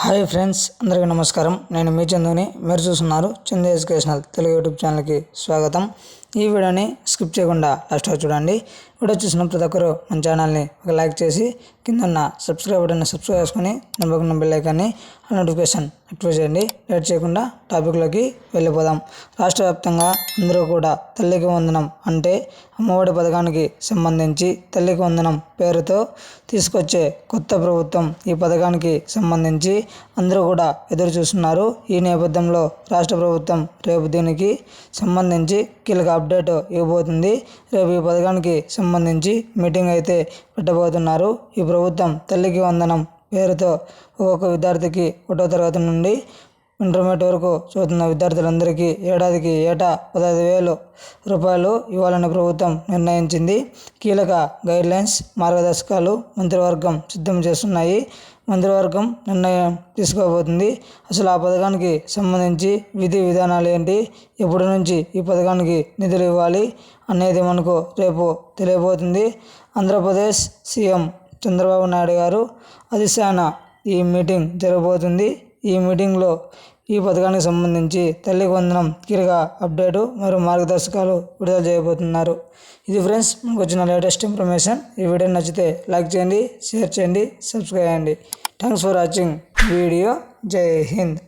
Hi friends, అందరికీ నమస్కారం. నేను మీ చందుని. మీరు చూస్తున్నారు చందు ఎడ్యుకేషనల్ తెలుగు యూట్యూబ్ ఛానల్కి స్వాగతం. ఈ వీడియోని స్కిప్ చేయకుండా లాస్ట్ వరకు చూడండి. వీడియో చూసిన ప్రతి ఒక్కరు మన ఛానల్ని ఒక లైక్ చేసి కింద ఉన్న సబ్స్క్రైబ్ బటన్ని సబ్స్క్రైబ్ చేసుకుని నమ్మకున్న బెల్ ఐకాన్ని నోటిఫికేషన్ యాక్టివేట్ చేయండి. లేట్ చేయకుండా టాపిక్లోకి వెళ్ళిపోదాం. రాష్ట్ర వ్యాప్తంగా అందరూ కూడా తల్లికి వందనం అంటే అమ్మఒడి పథకానికి సంబంధించి తల్లికి వందనం పేరుతో తీసుకొచ్చే కొత్త ప్రభుత్వం ఈ పథకానికి సంబంధించి అందరూ కూడా ఎదురు చూస్తున్నారు. ఈ నేపథ్యంలో రాష్ట్ర ప్రభుత్వం రేపు దీనికి సంబంధించి కీలక అప్డేట్ ఇవ్వబోతుంది. రేపు ఈ పథకానికి సంబంధించి మీటింగ్ అయితే పెట్టబోతున్నారు. ఈ ప్రభుత్వం తల్లికి వందనం పేరుతో ఒక్కొక్క విద్యార్థికి 1వ తరగతి నుండి ఇంటర్మీడియట్ వరకు చదువుతున్న విద్యార్థులందరికీ ఏటా 15,000 రూపాయలు ఇవ్వాలని ప్రభుత్వం నిర్ణయించింది. కీలక గైడ్లైన్స్ మార్గదర్శకాలు మంత్రివర్గం సిద్ధం చేస్తున్నాయి. మంత్రివర్గం నిర్ణయం తీసుకోబోతుంది. అసలు ఆ పథకానికి సంబంధించి విధి విధానాలు ఏంటి, ఎప్పటి నుంచి ఈ పథకానికి నిధులు ఇవ్వాలి అనేది మనకు రేపు తెలియబోతుంది. ఆంధ్రప్రదేశ్ సీఎం చంద్రబాబు నాయుడు గారు అధిశాన ఈ మీటింగ్ జరగబోతుంది. ఈ మీటింగ్లో ఈ పథకానికి సంబంధించి తల్లికి వందనం కీలక అప్డేటు మరియు మార్గదర్శకాలు విడుదల చేయబోతున్నారు. ఇది ఫ్రెండ్స్, మనకు వచ్చిన లేటెస్ట్ ఇన్ఫర్మేషన్. ఈ వీడియో నచ్చితే లైక్ చేయండి, షేర్ చేయండి, సబ్స్క్రైబ్ చేయండి. Thanks for watching video. జై హింద్.